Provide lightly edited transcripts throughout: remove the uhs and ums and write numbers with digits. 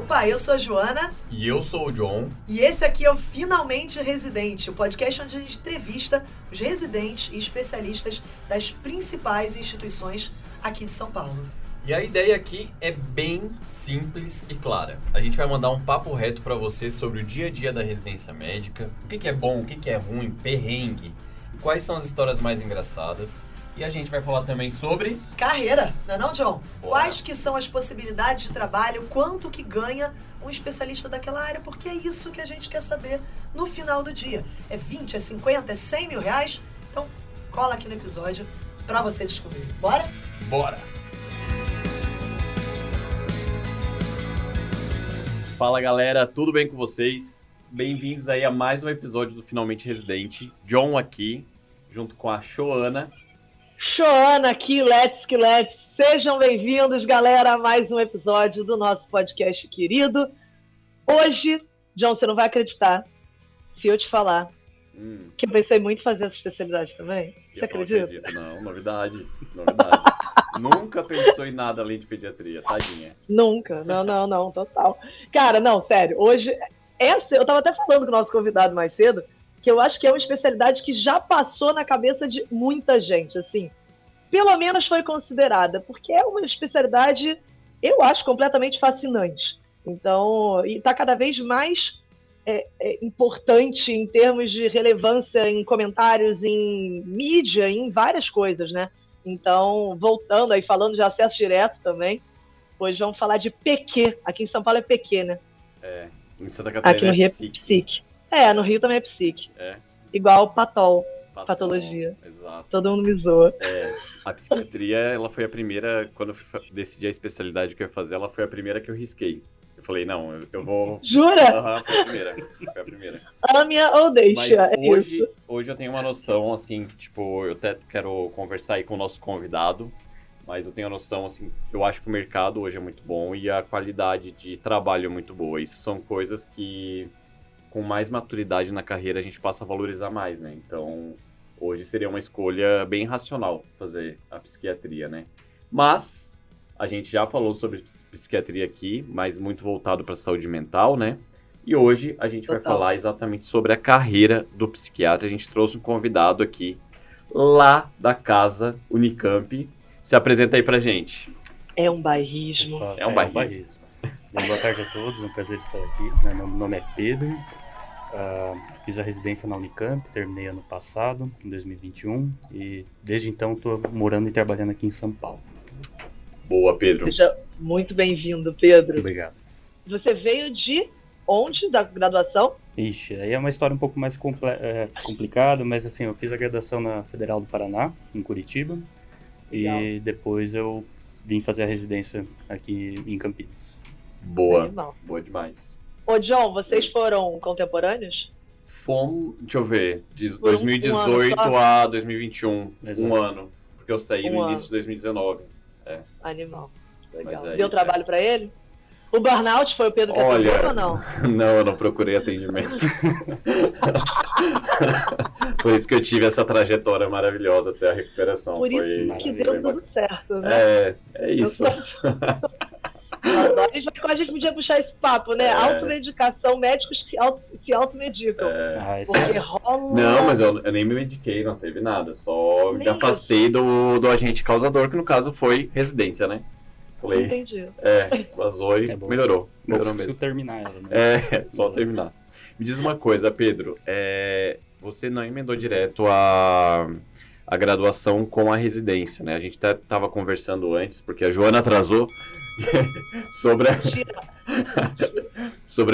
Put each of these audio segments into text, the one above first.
Opa, eu sou a Joana. E eu sou o John. E esse aqui é o Finalmente Residente, o podcast onde a gente entrevista os residentes e especialistas das principais instituições aqui de São Paulo. E a ideia aqui é bem simples e clara. A gente vai mandar um papo reto para você sobre o dia a dia da residência médica, o que é bom, o que é ruim, perrengue, quais são as histórias mais engraçadas. E a gente vai falar também sobre... carreira, não é não, John? Bora. Quais que são as possibilidades de trabalho, quanto que ganha um especialista daquela área, porque é isso que a gente quer saber no final do dia. É 20, é 50, é 100 mil reais? Então, cola aqui no episódio pra você descobrir. Bora? Bora! Fala galera, tudo bem com vocês? Bem-vindos aí a mais um episódio do Finalmente Residente. John aqui, junto com a Joana. Joana aqui, let's. Sejam bem-vindos, galera, a mais um episódio do nosso podcast querido. Hoje, John, você não vai acreditar se eu te falar que eu pensei muito em fazer essa especialidade também. Você acredita? Não, novidade. Nunca pensou em nada além de pediatria, tadinha. Nunca, não, total. Cara, não, sério, hoje, eu tava até falando com o nosso convidado mais cedo, que eu acho que é uma especialidade que já passou na cabeça de muita gente, assim. Pelo menos foi considerada, porque é uma especialidade, eu acho, completamente fascinante. Então, e está cada vez mais importante em termos de relevância em comentários, em mídia, em várias coisas, né? Então, voltando aí, falando de acesso direto também, hoje vamos falar de PQ. Aqui em São Paulo é PQ, né? É, em Santa Catarina aqui no Rio é psique. No Rio também é psique. É. Igual patologia. Exato. Todo mundo me zoa. A psiquiatria, ela foi a primeira, quando eu decidi a especialidade que eu ia fazer, ela foi a primeira que eu risquei. Eu falei, não, eu vou... Jura? Foi a primeira. Ame-a ou deixa, Mas isso. hoje eu tenho uma noção, assim, que, tipo, eu até quero conversar aí com o nosso convidado, mas eu tenho a noção, assim, eu acho que o mercado hoje é muito bom e a qualidade de trabalho é muito boa. Isso são coisas que, com mais maturidade na carreira, a gente passa a valorizar mais, né? Então, hoje seria uma escolha bem racional fazer a psiquiatria, né? Mas a gente já falou sobre psiquiatria aqui, mas muito voltado para a saúde mental, né? E hoje a gente vai falar exatamente sobre a carreira do psiquiatra. A gente trouxe um convidado aqui, lá da casa Unicamp. Se apresenta aí pra gente. É um bairrismo. É um bairrismo. Bom, boa tarde a todos, é um prazer estar aqui. Meu nome é Pedro, fiz a residência na Unicamp, terminei ano passado, em 2021, e desde então estou morando e trabalhando aqui em São Paulo. Boa, Pedro. Seja muito bem-vindo, Pedro. Obrigado. Você veio de onde, da graduação? Ixi, aí é uma história um pouco mais complicada, mas assim, eu fiz a graduação na Federal do Paraná, em Curitiba, Legal. E depois eu vim fazer a residência aqui em Campinas. Boa, Animal. boa demais. Ô, John, vocês foram contemporâneos? Fomos, deixa eu ver, de Por um 2018 ano só? a 2021, Exato. um ano, porque eu saí no ano. início de 2019. Animal. Legal. Mas aí, Deu trabalho pra ele? O burnout foi o Pedro que atendeu ou não? Não, eu não procurei atendimento. Por isso que eu tive essa trajetória maravilhosa até a recuperação. Por Foi isso que bem deu bacana. tudo certo, né? É isso. A gente podia puxar esse papo, né? Automedicação, médicos que se automedicam. Isso Porque rola... Não, mas eu nem me mediquei, não teve nada. Só me Nem afastei do agente causador, que no caso foi residência, né? Falei, Entendi. vazou e É bom. melhorou. Não Melhorou consigo mesmo. terminar ela, né? Só terminar. Me diz uma coisa, Pedro. Você não emendou direto a graduação com a residência, né? A gente até estava conversando antes, porque a Joana atrasou sobre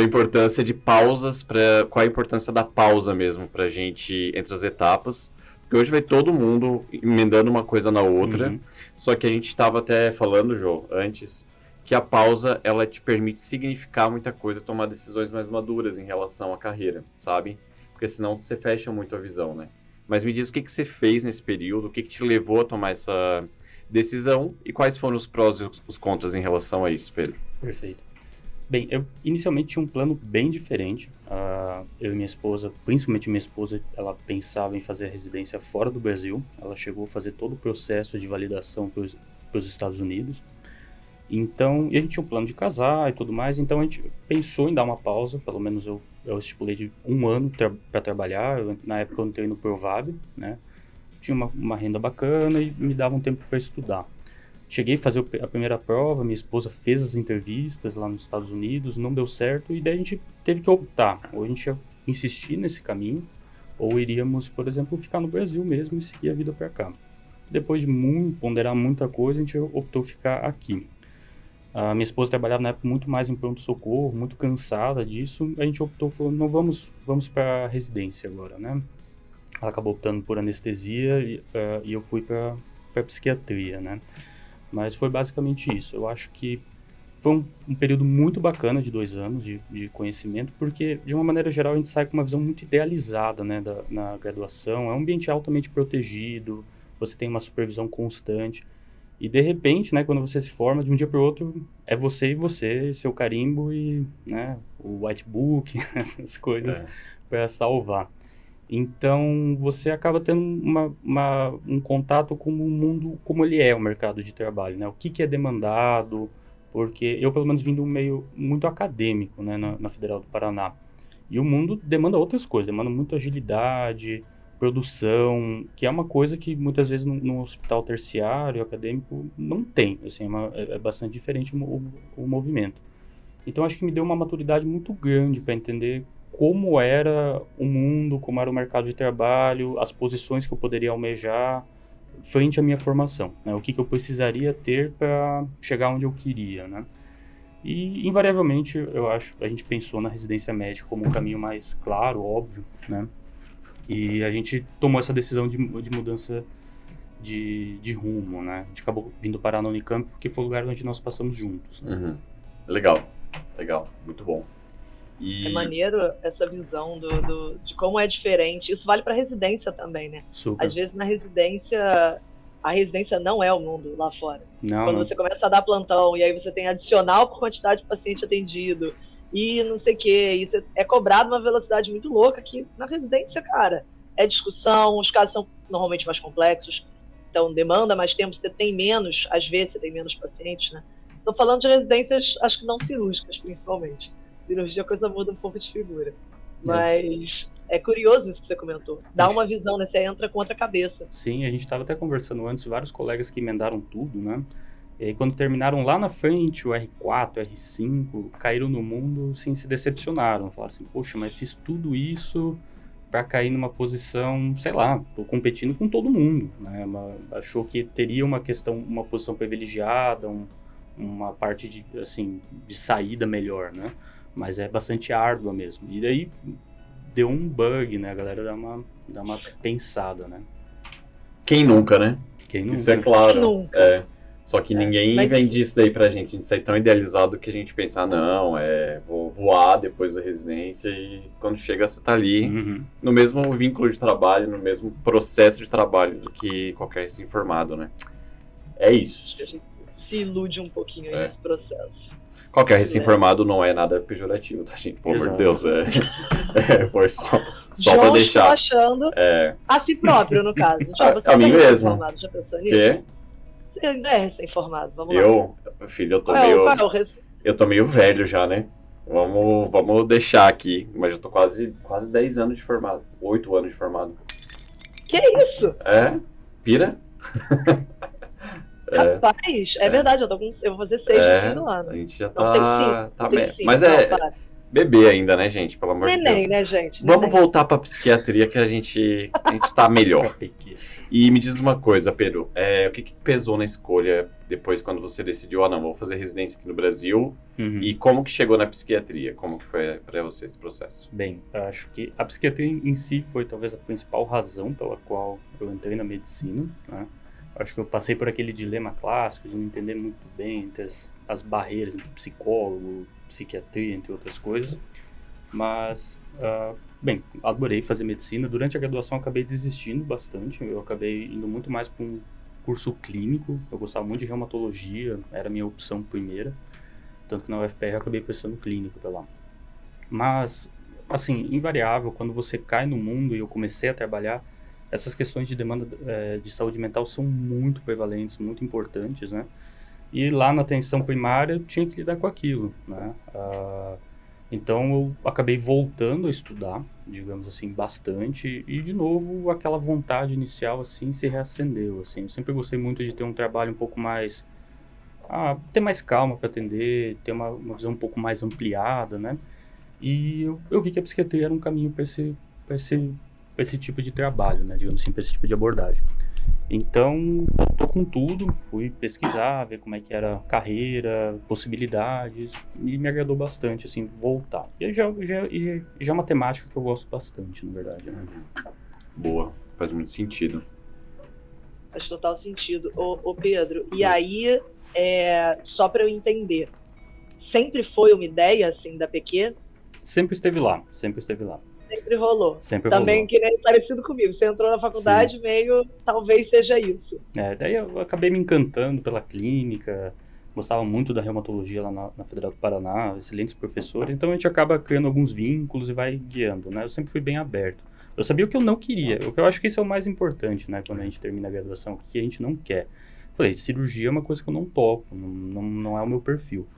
a importância de pausas, qual a importância da pausa mesmo pra gente entre as etapas. Porque hoje vai todo mundo emendando uma coisa na outra. Só que a gente estava até falando, Jô, antes, que a pausa, ela te permite significar muita coisa, tomar decisões mais maduras em relação à carreira, sabe? Porque senão você fecha muito a visão, né? Mas me diz o que você fez nesse período, o que te levou a tomar essa decisão e quais foram os prós e os contras em relação a isso, Pedro? Perfeito. Bem, eu inicialmente tinha um plano bem diferente. Eu e minha esposa, principalmente minha esposa, ela pensava em fazer a residência fora do Brasil. Ela chegou a fazer todo o processo de validação para os Estados Unidos. Então, e a gente tinha um plano de casar e tudo mais, então a gente pensou em dar uma pausa, pelo menos eu estipulei de 1 ano para trabalhar. Na época eu entrei no Provabe, né? Tinha uma renda bacana e me dava um tempo para estudar. Cheguei a fazer a primeira prova, minha esposa fez as entrevistas lá nos Estados Unidos, não deu certo, e daí a gente teve que optar, ou a gente ia insistir nesse caminho, ou iríamos, por exemplo, ficar no Brasil mesmo e seguir a vida para cá. Depois de ponderar muita coisa, a gente optou ficar aqui. A minha esposa trabalhava na época muito mais em pronto-socorro, muito cansada disso, a gente optou, falou, não, vamos para residência agora, né? Ela acabou optando por anestesia e eu fui para psiquiatria, né? Mas foi basicamente isso. Eu acho que foi um período muito bacana de 2 anos de conhecimento, porque, de uma maneira geral, a gente sai com uma visão muito idealizada, né, na graduação. É um ambiente altamente protegido, você tem uma supervisão constante. E, de repente, né, quando você se forma, de um dia para o outro, é você e você, seu carimbo e, né, o whitebook, essas coisas para salvar. Então, você acaba tendo um contato com o mundo, como ele é, o mercado de trabalho, né? O que é demandado, porque eu, pelo menos, vim de um meio muito acadêmico, né, na Federal do Paraná. E o mundo demanda outras coisas, demanda muita agilidade, produção, que é uma coisa que muitas vezes no hospital terciário, acadêmico, não tem. Assim, é bastante diferente o movimento. Então, acho que me deu uma maturidade muito grande para entender como era o mundo, como era o mercado de trabalho, as posições que eu poderia almejar frente à minha formação, né? O que eu precisaria ter para chegar onde eu queria, né? E, invariavelmente, eu acho, a gente pensou na residência médica como um caminho mais claro, óbvio, né? E a gente tomou essa decisão de mudança de rumo, né? A gente acabou vindo parar na Unicamp porque foi o lugar onde nós passamos juntos, né? Uhum. Legal, muito bom. É maneiro essa visão de como é diferente. Isso vale para residência também, né? Super. Às vezes na residência, a residência não é o mundo lá fora. Não, Quando você começa a dar plantão e aí você tem adicional por quantidade de paciente atendido e não sei o quê, e você é cobrado uma velocidade muito louca que na residência, cara, é discussão, os casos são normalmente mais complexos, então demanda mais tempo, você tem menos, às vezes você tem menos pacientes, né? Estou falando de residências, acho que não cirúrgicas, principalmente. Cirurgia a coisa muda um pouco de figura. Mas é curioso isso que você comentou. Dá uma visão, né? Você entra com outra cabeça. Sim, a gente estava até conversando antes, vários colegas que emendaram tudo, né? E aí, quando terminaram lá na frente, o R4, o R5, caíram no mundo, sim, se decepcionaram. Falaram assim, poxa, mas fiz tudo isso para cair numa posição, sei lá, tô competindo com todo mundo, né? Achou que teria uma posição privilegiada, uma parte de saída melhor, né? Mas é bastante árdua mesmo. E daí deu um bug, né? A galera dá uma pensada, né? Quem nunca, né? Quem nunca? Isso é claro. Quem nunca? É. Só que ninguém Mas vende isso daí pra gente. A gente sai tão idealizado que a gente pensa, não, vou voar depois da residência e quando chega você tá ali no mesmo vínculo de trabalho, no mesmo processo de trabalho do que qualquer recém-formado, né? É isso. A gente se ilude um pouquinho aí nesse processo. Qualquer recém-formado não é nada pejorativo, tá, gente? Pelo amor de Deus. Foi só pra deixar. Estou achando a si próprio, no caso. Você a mim mesmo. Já pensou nisso? Você ainda é recém-formado, vamos lá. Filho, eu tô meio velho já, né? Vamos deixar aqui, mas eu tô quase 10 anos de formado, 8 anos de formado. Que isso? Pira? Rapaz, é verdade, eu vou fazer 6 no fim do ano. A gente já não, tá tem 5. Mas bebê ainda, né, gente? Pelo amor de Deus. Neném, né, gente? Vamos voltar pra psiquiatria que a gente tá melhor. E me diz uma coisa, Pedro, o que pesou na escolha depois quando você decidiu, não, vou fazer residência aqui no Brasil, e como que chegou na psiquiatria? Como que foi pra você esse processo? Bem, eu acho que a psiquiatria em si foi talvez a principal razão pela qual eu entrei na medicina, né? Acho que eu passei por aquele dilema clássico de não entender muito bem entre as barreiras entre psicólogo, psiquiatria, entre outras coisas. Mas, bem, adorei fazer medicina. Durante a graduação eu acabei desistindo bastante. Eu acabei indo muito mais para um curso clínico. Eu gostava muito de reumatologia, era a minha opção primeira. Tanto que na UFPR eu acabei prestando clínico pra lá. Mas, assim, invariável, quando você cai no mundo e eu comecei a trabalhar, essas questões de demanda de saúde mental são muito prevalentes, muito importantes, né? E lá na atenção primária eu tinha que lidar com aquilo, né? Então eu acabei voltando a estudar, digamos assim, bastante, e de novo aquela vontade inicial assim se reacendeu, assim. Eu sempre gostei muito de ter um trabalho um pouco mais, ter mais calma para atender, ter uma visão um pouco mais ampliada, né? E eu vi que a psiquiatria era um caminho para esse tipo de trabalho, né? Digamos assim, para esse tipo de abordagem. Então, eu tô com tudo, fui pesquisar, ver como é que era a carreira, possibilidades, e me agradou bastante, assim, voltar. E já é uma temática que eu gosto bastante, na verdade, né? Boa, faz muito sentido. Faz total sentido. Ô Pedro, e aí, só para eu entender, sempre foi uma ideia, assim, da PQ? Sempre esteve lá, sempre esteve lá. Sempre rolou. Sempre Também rolou. que nem parecido comigo. Você entrou na faculdade, Sim. meio, talvez seja isso. Daí eu acabei me encantando pela clínica, gostava muito da reumatologia lá na Federal do Paraná, excelentes professores, então a gente acaba criando alguns vínculos e vai guiando, né? Eu sempre fui bem aberto. Eu sabia o que eu não queria, o que eu acho que isso é o mais importante, né? Quando a gente termina a graduação, o que a gente não quer. Falei, cirurgia é uma coisa que eu não topo, não é o meu perfil.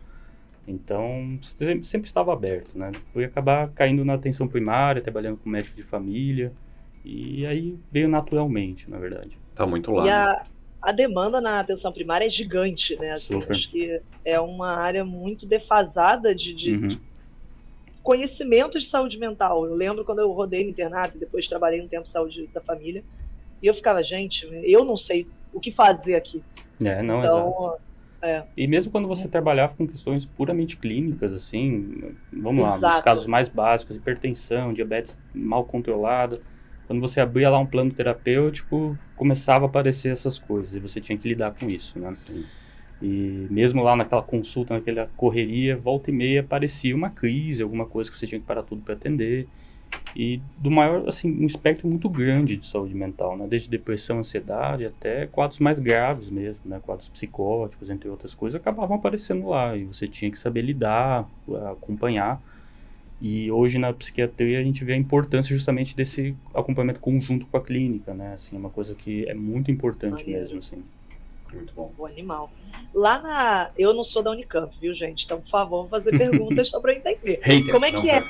Então, sempre estava aberto, né? Fui acabar caindo na atenção primária, trabalhando com médico de família, e aí veio naturalmente, na verdade. Tá muito lá. E Né? a demanda na atenção primária é gigante, né? Assim, Super. acho que é uma área muito defasada de Uhum. conhecimento de saúde mental. Eu lembro quando eu rodei no internato e depois trabalhei um tempo em saúde da família, e eu ficava, gente, eu não sei o que fazer aqui. Não, Então, exato. E mesmo quando você trabalhava com questões puramente clínicas, assim, vamos lá, nos Exato. casos mais básicos, hipertensão, diabetes mal controlada, quando você abria lá um plano terapêutico, começava a aparecer essas coisas, e você tinha que lidar com isso, né? Sim. E mesmo lá naquela consulta, naquela correria, volta e meia aparecia uma crise, alguma coisa que você tinha que parar tudo para atender. E do maior, assim, um espectro muito grande de saúde mental, né? Desde depressão, ansiedade, até quadros mais graves mesmo, né? Quadros psicóticos, entre outras coisas, acabavam aparecendo lá. E você tinha que saber lidar, acompanhar. E hoje na psiquiatria a gente vê a importância justamente desse acompanhamento conjunto com a clínica, né? Assim, uma coisa que é muito importante mesmo, assim. Muito bom. O animal. Eu não sou da Unicamp, viu, gente? Então, por favor, vou fazer perguntas só para eu entender. Hater. Como é que é?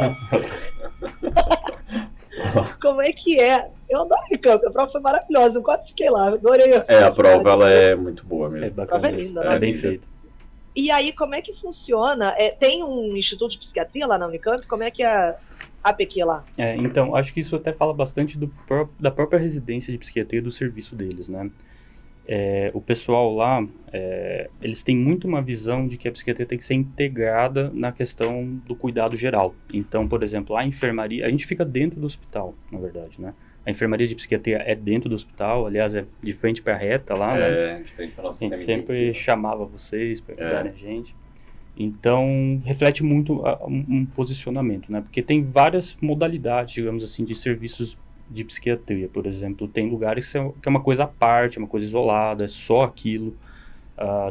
Como é que é? Eu adoro a Unicamp, a prova foi maravilhosa, eu quase fiquei lá, adorei. A prova ela é muito boa mesmo. É bacana, prova é linda, né? é bem feito. E aí, como é que funciona? Tem um instituto de psiquiatria lá na Unicamp? Como é que é a PQ lá? Então, acho que isso até fala bastante da própria residência de psiquiatria e do serviço deles, né? O pessoal lá, eles têm muito uma visão de que a psiquiatria tem que ser integrada na questão do cuidado geral. Então, por exemplo, a enfermaria, a gente fica dentro do hospital, na verdade, né? A enfermaria de psiquiatria é dentro do hospital, aliás, é de frente para a reta lá, né? De frente para nossa A gente sempre chamava vocês para ajudarem a gente. Então, reflete muito um posicionamento, né? Porque tem várias modalidades, digamos assim, de serviços de psiquiatria, por exemplo. Tem lugares que é uma coisa à parte, uma coisa isolada, é só aquilo.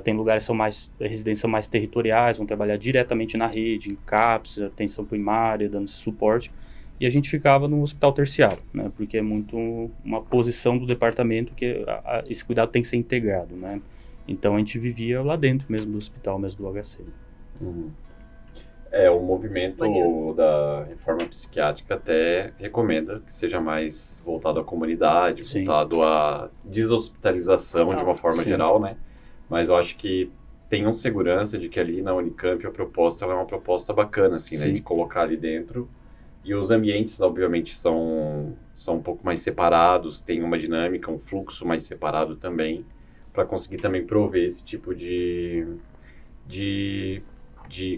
Tem lugares que são residências mais territoriais, vão trabalhar diretamente na rede, em CAPS, atenção primária, dando esse suporte. E a gente ficava no hospital terciário, né? Porque é muito uma posição do departamento que esse cuidado tem que ser integrado, né? Então a gente vivia lá dentro mesmo do hospital, mesmo do HC. O movimento da reforma psiquiátrica até recomenda que seja mais voltado à comunidade, Sim. voltado à deshospitalização de uma forma geral, né? Mas eu acho que tenham segurança de que ali na Unicamp a proposta ela é uma proposta bacana, assim, né? De colocar ali dentro. E os ambientes, obviamente, são um pouco mais separados, tem uma dinâmica, um fluxo mais separado também, para conseguir também prover esse tipo de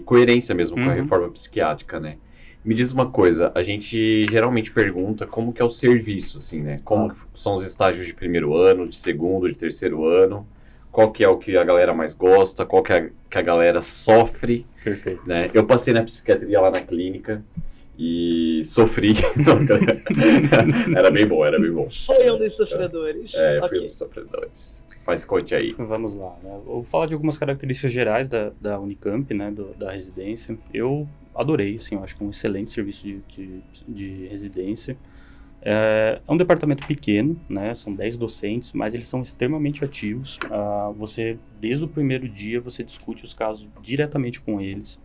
coerência mesmo com a reforma psiquiátrica, né? Me diz uma coisa, a gente geralmente pergunta como que é o serviço, assim, né? Como são os estágios de primeiro ano, de segundo, de terceiro ano, qual que é o que a galera mais gosta, qual que a galera sofre. Perfeito. Né? Eu passei na psiquiatria lá na clínica e sofri. Era bem bom. Foi um dos sofredores. Fui um dos sofredores. Mas conte aí. Vamos lá, né? Eu vou falar de algumas características gerais da Unicamp, né? Da residência. Eu adorei, assim, eu acho que é um excelente serviço de residência. É um departamento pequeno, né? São 10 docentes, mas eles são extremamente ativos. Você, desde o primeiro dia, você discute os casos diretamente com eles.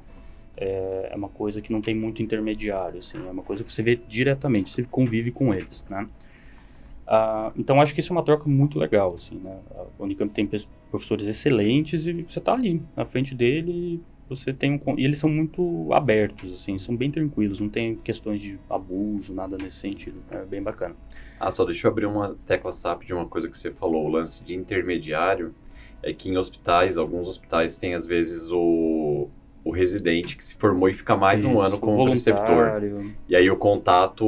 É uma coisa que não tem muito intermediário, assim, é uma coisa que você vê diretamente, você convive com eles, né? Então, acho que isso é uma troca muito legal, assim, né? A Unicamp tem professores excelentes e você está ali, na frente dele, você tem e eles são muito abertos, assim, são bem tranquilos, não tem questões de abuso, nada nesse sentido, é bem bacana. Só deixa eu abrir uma tecla SAP de uma coisa que você falou, o lance de intermediário, é que em hospitais, alguns hospitais têm às vezes o residente que se formou e fica mais um ano como preceptor. E aí o contato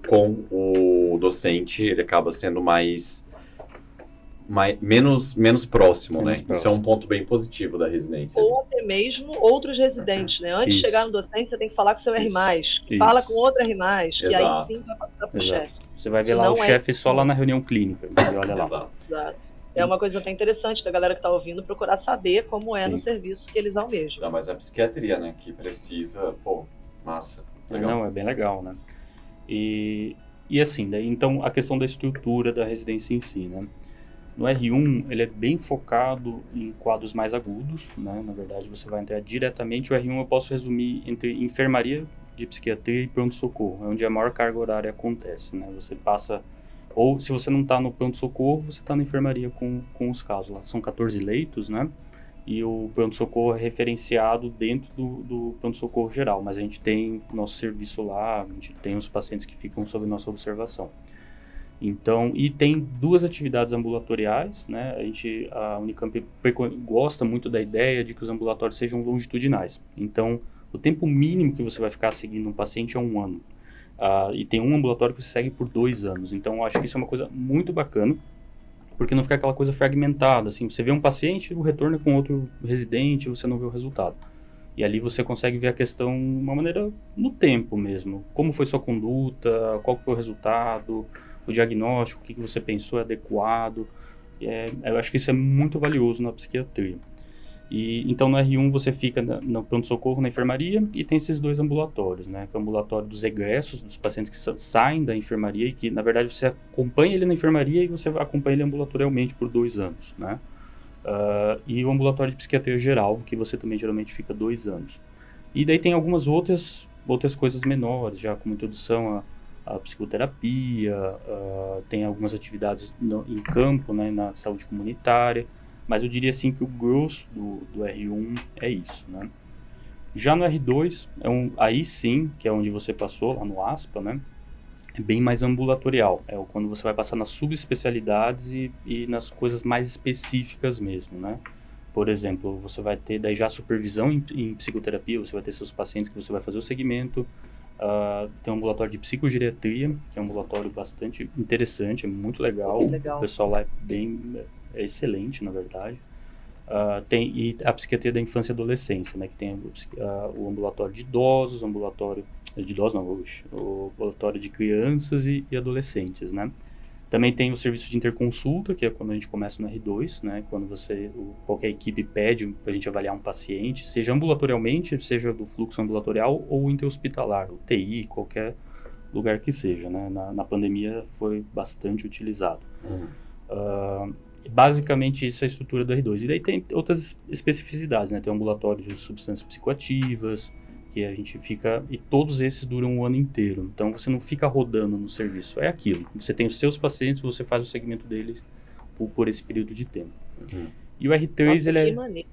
com o docente, ele acaba sendo menos próximo, né? Isso é um ponto bem positivo da residência. Ou até mesmo outros residentes, né? Antes de chegar no docente, você tem que falar com o seu R+, que fala com outro R+, que aí sim vai passar para o chefe. Você vai ver lá o chefe só lá na reunião clínica, e olha lá. Exato. É uma coisa até interessante da galera que está ouvindo procurar saber como é no serviço que eles almejam. Não, mas é a psiquiatria, né? Que precisa, massa. Legal. Não, é bem legal, né? E assim, daí, então, a questão da estrutura da residência em si, né? No R1, ele é bem focado em quadros mais agudos, né? Na verdade, você vai entrar diretamente. O R1 eu posso resumir entre enfermaria de psiquiatria e pronto-socorro, é onde a maior carga horária acontece, né? Você passa... Ou, se você não está no pronto-socorro, você está na enfermaria com os casos. Lá são 14 leitos, né? E o pronto-socorro é referenciado dentro do pronto-socorro geral. Mas a gente tem nosso serviço lá, a gente tem os pacientes que ficam sob nossa observação. Então, e tem 2 atividades ambulatoriais, né? A Unicamp gosta muito da ideia de que os ambulatórios sejam longitudinais. Então, o tempo mínimo que você vai ficar seguindo um paciente é 1 ano. E tem um ambulatório que você segue por 2 anos. Então, eu acho que isso é uma coisa muito bacana, porque não fica aquela coisa fragmentada, assim, você vê um paciente, o retorno é com outro residente, você não vê o resultado. E ali você consegue ver a questão de uma maneira no tempo mesmo. Como foi sua conduta, qual foi o resultado, o diagnóstico, o que você pensou é adequado. Eu acho que isso é muito valioso na psiquiatria. Então, no R1 você fica no pronto-socorro, na enfermaria, e tem esses 2 ambulatórios, né? Que é o ambulatório dos egressos, dos pacientes que saem da enfermaria e que, na verdade, você acompanha ele na enfermaria e você acompanha ele ambulatorialmente por 2 anos, né? E o ambulatório de psiquiatria geral, que você também geralmente fica 2 anos. E daí tem algumas outras coisas menores, já como introdução à psicoterapia, tem algumas atividades em campo, né, na saúde comunitária. Mas eu diria assim que o grosso do R1 é isso, né? Já no R2, aí sim, que é onde você passou, lá no ASPA, né? É bem mais ambulatorial. É quando você vai passar nas subespecialidades e nas coisas mais específicas mesmo, né? Por exemplo, você vai ter daí já supervisão em psicoterapia, você vai ter seus pacientes que você vai fazer o segmento. Tem um ambulatório de psicogeriatria, que é um ambulatório bastante interessante, é muito legal. O pessoal lá é excelente, na verdade. E a psiquiatria da infância e adolescência, né, que tem o ambulatório de idosos, o ambulatório de crianças e adolescentes, né. Também tem o serviço de interconsulta, que é quando a gente começa no R2, né, quando qualquer equipe pede para a gente avaliar um paciente, seja ambulatorialmente, seja do fluxo ambulatorial ou interhospitalar, UTI, qualquer lugar que seja, né. Na pandemia foi bastante utilizado. Basicamente, isso é a estrutura do R2. E daí tem outras especificidades, né? Tem o ambulatório de substâncias psicoativas, que a gente fica... E todos esses duram 1 ano inteiro. Então, você não fica rodando no serviço. É aquilo. Você tem os seus pacientes, você faz o segmento deles por esse período de tempo. E o R3, Nossa, ele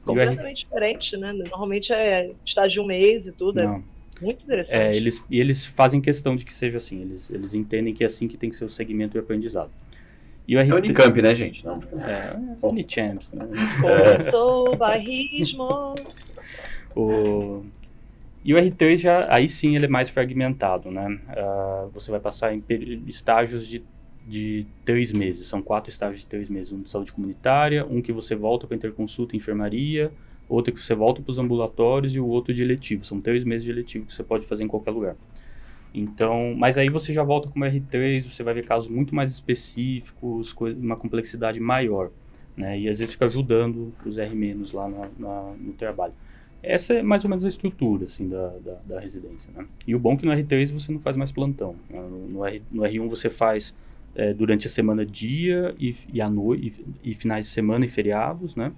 completamente diferente, né? Normalmente é estágio de 1 mês e tudo. Não. É muito interessante. Eles fazem questão de que seja assim. Eles entendem que é assim que tem que ser o segmento e o aprendizado. E o R3... É Unicamp, né, gente? Não. Unichamps, né? Começou o bairrismo. E o R3 aí sim ele é mais fragmentado, né? Você vai passar em estágios de 3 meses. São 4 estágios de 3 meses. Um de saúde comunitária, um que você volta para interconsulta e enfermaria, outro que você volta para os ambulatórios e o outro de eletivo. São 3 meses de eletivo que você pode fazer em qualquer lugar. Então, mas aí você já volta como R3, você vai ver casos muito mais específicos, uma complexidade maior, né? E às vezes fica ajudando os R- lá no trabalho. Essa é mais ou menos a estrutura, assim, da residência, né? E o bom é que no R3 você não faz mais plantão. No R1 você faz durante a semana dia e à noite, e finais de semana e feriados, né?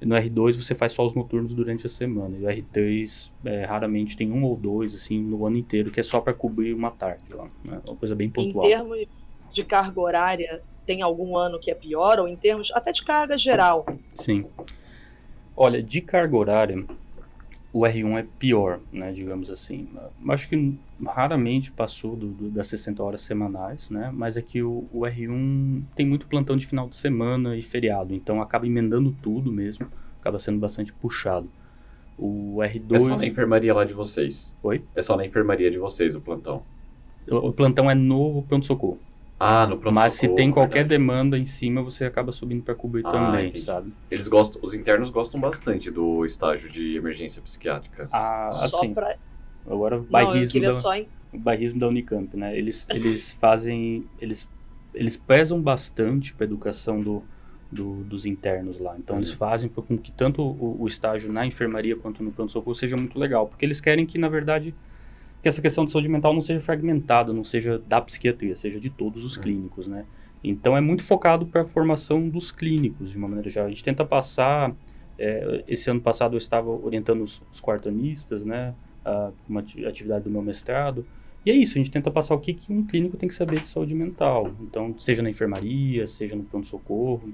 No R2 você faz só os noturnos durante a semana. E o R3 raramente tem um ou dois, assim, no ano inteiro, que é só para cobrir uma tarde lá, né? Uma coisa bem pontual. Em termos de carga horária, tem algum ano que é pior? Ou em termos até de carga geral? Sim. Olha, de carga horária, o R1 é pior, né, digamos assim. Acho que raramente passou das 60 horas semanais, né, mas é que o R1 tem muito plantão de final de semana e feriado, então acaba emendando tudo mesmo, acaba sendo bastante puxado. O R2... É só na enfermaria lá de vocês? Oi? É só na enfermaria de vocês o plantão? O plantão é no pronto-socorro. Ah, no pronto-socorro. Mas se tem qualquer verdade. demanda em cima, você acaba subindo para cobrir também, entendi. sabe? Eles gostam, os internos gostam bastante do estágio de emergência psiquiátrica. Ah, Só assim, pra... agora o Não, eu queria o bairrismo da Unicamp, né? Eles fazem, eles prezam bastante para a educação dos internos lá. Então eles fazem com que tanto o estágio na enfermaria quanto no pronto-socorro seja muito legal, porque eles querem que, na verdade, que essa questão de saúde mental não seja fragmentada, não seja da psiquiatria, seja de todos os clínicos, né? Então é muito focado para a formação dos clínicos, de uma maneira geral. A gente tenta passar, esse ano passado eu estava orientando os quartanistas, né? Uma atividade do meu mestrado. E é isso, a gente tenta passar o que um clínico tem que saber de saúde mental. Então, seja na enfermaria, seja no pronto-socorro,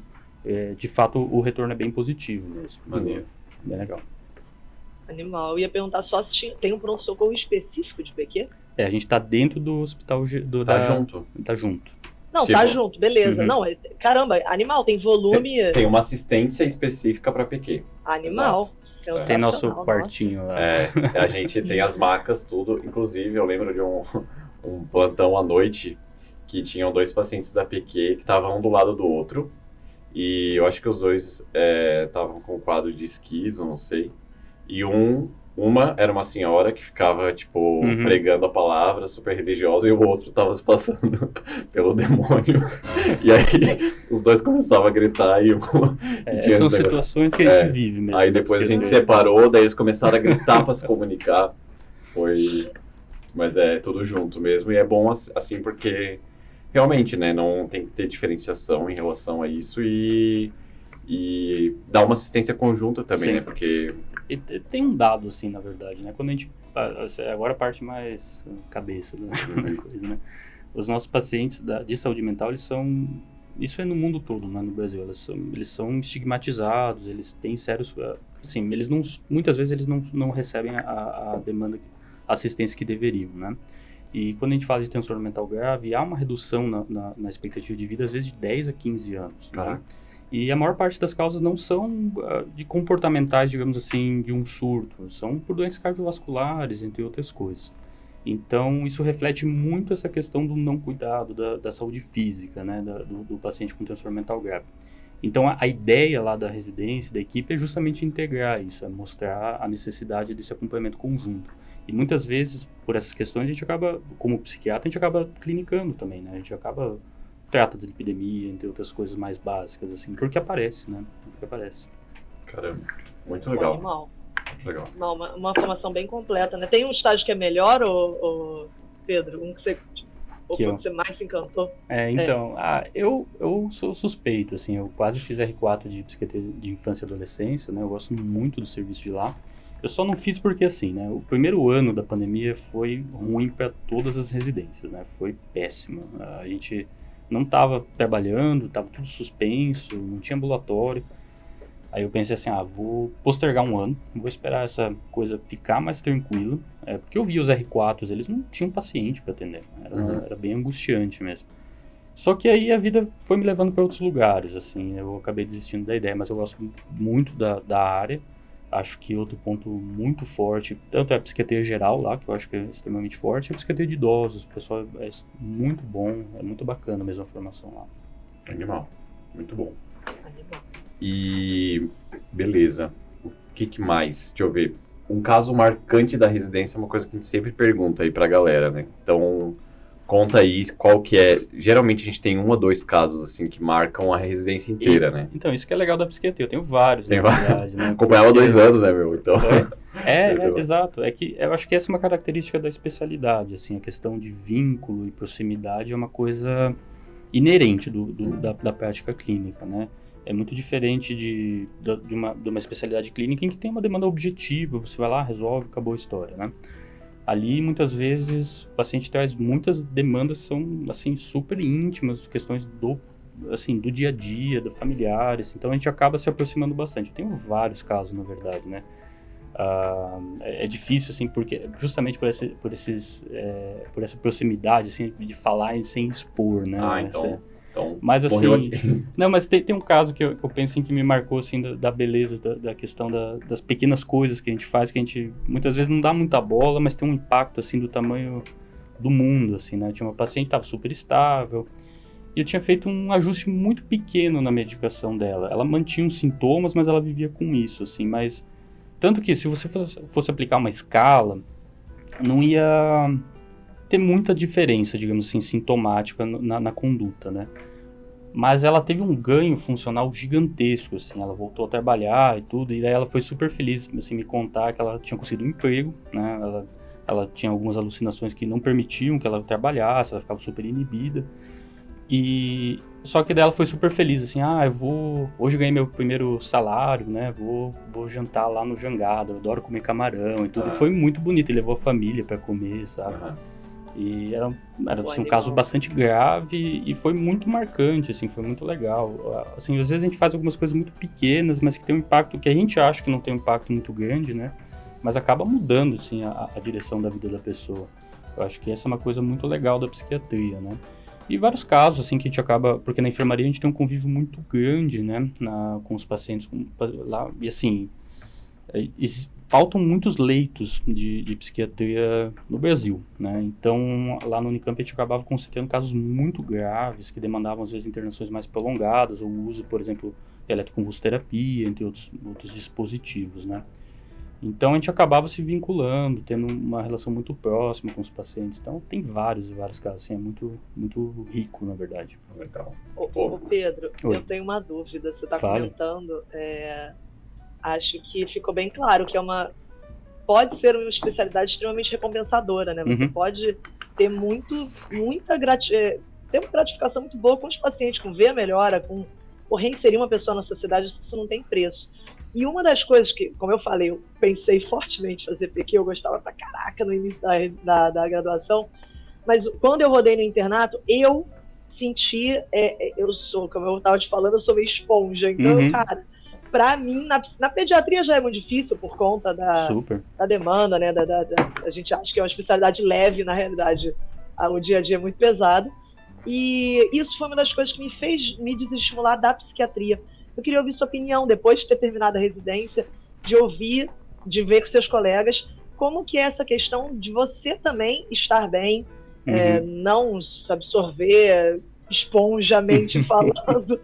de fato o retorno é bem positivo mesmo. Maneiro. Bem legal. Animal. Eu ia perguntar só se tem um pronto-socorro específico de PQ? A gente tá dentro do hospital... Tá junto? Tá junto. Não, Tipo, tá junto, beleza. uhum. Não, caramba, animal, tem volume... Tem uma assistência específica para PQ. Animal. Sensacional, Tem nosso nossa. quartinho lá. A gente tem as macas, tudo. Inclusive, eu lembro de um plantão à noite que tinham 2 pacientes da PQ que estavam um do lado do outro. E eu acho que os dois estavam com quadro de esquizo, não sei. E uma era uma senhora que ficava, tipo, pregando a palavra, super religiosa, e o outro tava se passando pelo demônio. E aí, os dois começavam a gritar e são situações que a gente vive mesmo. Aí depois a gente separou, daí eles começaram a gritar pra se comunicar. Mas é tudo junto mesmo, e é bom assim, porque realmente, né, não tem que ter diferenciação em relação a isso e dar uma assistência conjunta também, Sim. né, porque... E tem um dado, assim, na verdade, né? Quando a gente... Agora a parte mais cabeça da coisa, né? Os nossos pacientes de saúde mental, eles são... Isso é no mundo todo, né? No Brasil. Eles são estigmatizados, eles têm sérios... Assim, eles não... Muitas vezes eles não recebem a demanda, a assistência que deveriam, né? E quando a gente fala de transtorno mental grave, há uma redução na expectativa de vida, às vezes de 10 a 15 anos, né? E a maior parte das causas não são de comportamentais, digamos assim, de um surto. São por doenças cardiovasculares, entre outras coisas. Então, isso reflete muito essa questão do não cuidado, da saúde física, né, do paciente com transtorno mental grave. Então, a ideia lá da residência, da equipe, é justamente integrar isso, é mostrar a necessidade desse acompanhamento conjunto. E muitas vezes, por essas questões, a gente acaba, como psiquiatra, a gente acaba clinicando também, né? A gente acaba... trata de epidemia, entre outras coisas mais básicas, assim, porque aparece, né? Porque aparece. Caramba, muito legal. Animal. Muito legal. Não, uma formação bem completa, né? Tem um estágio que é melhor, ou Pedro? Um que você mais se encantou? Então, eu sou suspeito, assim, eu quase fiz R4 de psiquiatria de infância e adolescência, né? Eu gosto muito do serviço de lá. Eu só não fiz porque, assim, né? O primeiro ano da pandemia foi ruim para todas as residências, né? Foi péssimo. A gente não estava trabalhando, estava tudo suspenso, não tinha ambulatório. Aí eu pensei assim, vou postergar um ano, vou esperar essa coisa ficar mais tranquila, porque eu vi os R4s, eles não tinham paciente para atender, era bem angustiante mesmo. Só que aí a vida foi me levando para outros lugares, assim, eu acabei desistindo da ideia, mas eu gosto muito da área. Acho que outro ponto muito forte, tanto é a psiquiatria geral lá, que eu acho que é extremamente forte, é a psiquiatria de idosos. O pessoal é muito bom, é muito bacana mesmo a formação lá. Animal, muito bom. Animal. E beleza, o que mais? Deixa eu ver. Um caso marcante da residência é uma coisa que a gente sempre pergunta aí pra galera, né? Então, Conta aí qual que é. Geralmente a gente tem 1 ou 2 casos assim que marcam a residência inteira, né? Então, isso que é legal da psiquiatria. Eu tenho vários, Tem na verdade, né? Acompanhava 2 anos, né, meu? Então. Exato. É que eu acho que essa é uma característica da especialidade, assim, a questão de vínculo e proximidade é uma coisa inerente da prática clínica, né? É muito diferente de uma especialidade clínica em que tem uma demanda objetiva, você vai lá, resolve, acabou a história, né? Ali, muitas vezes, o paciente traz muitas demandas, são, assim, super íntimas, questões do dia a dia, dos familiares, então a gente acaba se aproximando bastante. Eu tenho vários casos, na verdade, né? É difícil, assim, porque justamente por essa proximidade, assim, de falar sem expor, né? Então mas assim, não, mas tem um caso que eu penso em que me marcou, assim, da beleza, da questão das pequenas coisas que a gente faz, que a gente muitas vezes não dá muita bola, mas tem um impacto, assim, do tamanho do mundo, assim, né? Tinha uma paciente que estava super estável e eu tinha feito um ajuste muito pequeno na medicação dela. Ela mantinha os sintomas, mas ela vivia com isso, assim, mas tanto que se você fosse aplicar uma escala, não ia ter muita diferença, digamos assim, sintomática na conduta, né? Mas ela teve um ganho funcional gigantesco, assim, ela voltou a trabalhar e tudo, e daí ela foi super feliz, assim, me contar que ela tinha conseguido um emprego, né? Ela tinha algumas alucinações que não permitiam que ela trabalhasse, ela ficava super inibida, e só que daí ela foi super feliz, assim, hoje eu ganhei meu primeiro salário, né? Vou jantar lá no Jangada, eu adoro comer camarão e tudo, e foi muito bonito, ele levou a família pra comer, sabe? E era assim, um caso bastante grave e foi muito marcante, assim, foi muito legal. Assim, às vezes a gente faz algumas coisas muito pequenas, mas que tem um impacto que a gente acha que não tem um impacto muito grande, né? Mas acaba mudando, assim, a direção da vida da pessoa. Eu acho que essa é uma coisa muito legal da psiquiatria, né? E vários casos, assim, que a gente acaba... Porque na enfermaria a gente tem um convívio muito grande, né? Com os pacientes lá. E, assim, faltam muitos leitos de psiquiatria no Brasil, né? Então, lá no Unicamp, a gente acabava constatando casos muito graves, que demandavam, às vezes, internações mais prolongadas, ou o uso, por exemplo, de eletroconvulsoterapia, entre outros dispositivos, né? Então, a gente acabava se vinculando, tendo uma relação muito próxima com os pacientes. Então, tem vários casos, assim, é muito, muito rico, na verdade. Legal. Ô Pedro, Oi. eu tenho uma dúvida. Você está Fale. comentando, acho que ficou bem claro que pode ser uma especialidade extremamente recompensadora, né? Você pode ter muita gratificação muito boa com os pacientes, com ver a melhora, com reinserir uma pessoa na sociedade, isso não tem preço. E uma das coisas que, como eu falei, eu pensei fortemente em fazer PQ, eu gostava pra caraca no início da graduação, mas quando eu rodei no internato, eu senti, eu sou, como eu estava te falando, eu sou meio esponja, então, cara, pra mim, na pediatria já é muito difícil por conta da demanda, né, a gente acha que é uma especialidade leve, na realidade, o dia a dia é muito pesado, e isso foi uma das coisas que me fez me desestimular da psiquiatria. Eu queria ouvir sua opinião, depois de ter terminado a residência, de ver com seus colegas, como que é essa questão de você também estar bem, não se absorver esponjamente falando,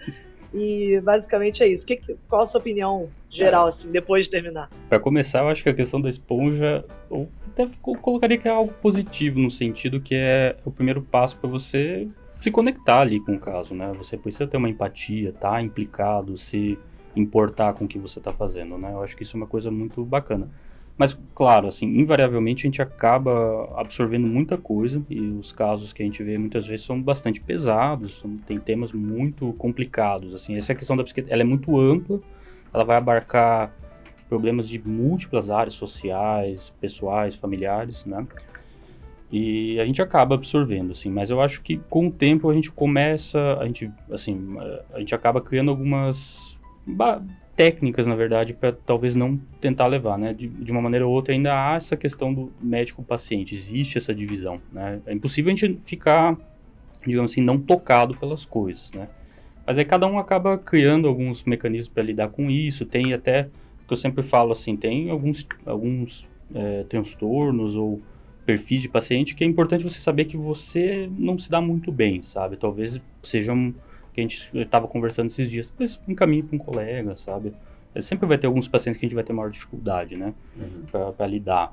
e basicamente é isso. Qual a sua opinião geral, assim, depois de terminar? Para começar, eu acho que a questão da esponja, eu até colocaria que é algo positivo, no sentido que é o primeiro passo para você se conectar ali com o caso, né? Você precisa ter uma empatia, tá implicado, se importar com o que você tá fazendo, né? Eu acho que isso é uma coisa muito bacana. Mas, claro, assim, invariavelmente a gente acaba absorvendo muita coisa e os casos que a gente vê muitas vezes são bastante pesados, tem temas muito complicados, assim. Essa questão da psiquiatria, ela é muito ampla, ela vai abarcar problemas de múltiplas áreas sociais, pessoais, familiares, né? E a gente acaba absorvendo, assim, mas eu acho que com o tempo a gente acaba criando algumas técnicas, na verdade, para talvez não tentar levar, né? De uma maneira ou outra ainda há essa questão do médico-paciente, existe essa divisão, né? É impossível a gente ficar, digamos assim, não tocado pelas coisas, né? Mas aí cada um acaba criando alguns mecanismos para lidar com isso, tem até, que eu sempre falo assim, tem alguns transtornos ou perfis de paciente que é importante você saber que você não se dá muito bem, sabe? Talvez seja que a gente estava conversando esses dias, talvez encaminhe para um colega, sabe? Sempre vai ter alguns pacientes que a gente vai ter maior dificuldade, né? Para lidar.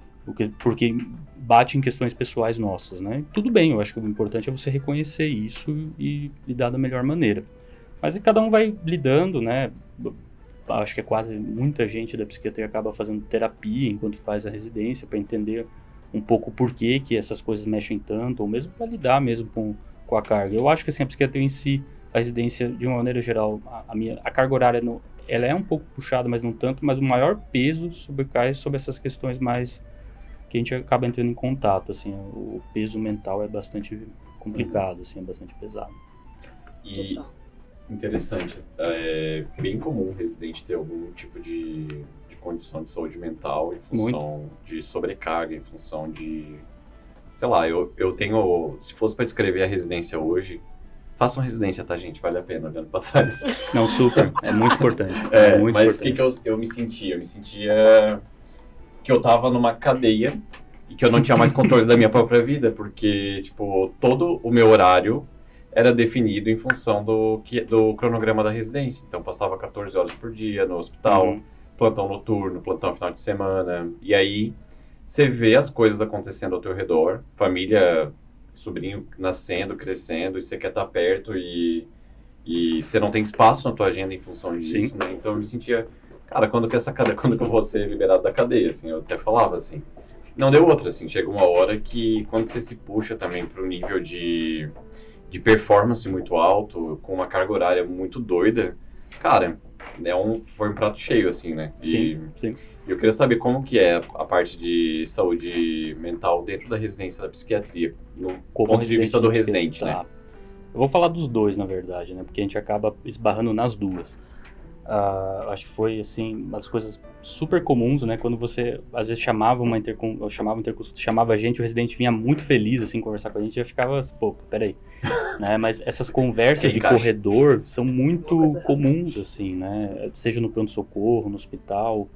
porque bate em questões pessoais nossas, né? Tudo bem, eu acho que o importante é você reconhecer isso e lidar da melhor maneira. Mas cada um vai lidando, né? Acho que é quase muita gente da psiquiatria acaba fazendo terapia enquanto faz a residência para entender um pouco por que essas coisas mexem tanto, ou mesmo para lidar mesmo com a carga. Eu acho que assim, a psiquiatria em si, a residência, de uma maneira geral, a carga horária, ela é um pouco puxada, mas não tanto, mas o maior peso cai sobre essas questões mais que a gente acaba entrando em contato, assim, o peso mental é bastante complicado, assim, é bastante pesado. E interessante, é bem comum o residente ter algum tipo de condição de saúde mental em função de sobrecarga, em função de, sei lá, eu tenho, se fosse para descrever a residência hoje, façam residência, tá, gente? Vale a pena, olhando para trás. Não, super, é muito importante. Muito mas importante. O que eu me sentia? Eu me sentia que eu tava numa cadeia e que eu não tinha mais controle da minha própria vida, porque, tipo, todo o meu horário era definido em função do cronograma da residência. Então, passava 14 horas por dia no hospital, plantão noturno, plantão final de semana. E aí, você vê as coisas acontecendo ao teu redor, família, sobrinho nascendo, crescendo, e você quer estar perto e você não tem espaço na tua agenda em função disso, né? Então, eu me sentia, cara, quando que eu vou ser liberado da cadeia, assim? Eu até falava, assim. Não deu outra, assim. Chega uma hora que, quando você se puxa também para o nível de performance muito alto, com uma carga horária muito doida, cara, foi um prato cheio, assim, né? Sim. Eu queria saber como que é a parte de saúde mental dentro da residência da psiquiatria, no ponto de vista do residente, né? Eu vou falar dos dois, na verdade, né? Porque a gente acaba esbarrando nas duas. Acho que foi, assim, umas coisas super comuns, né? Quando você, às vezes, chamava a gente, o residente vinha muito feliz, assim, conversar com a gente, já ficava, pô, peraí, né? Mas essas conversas de corredor são muito comuns, assim, né? Seja no pronto-socorro, no hospital.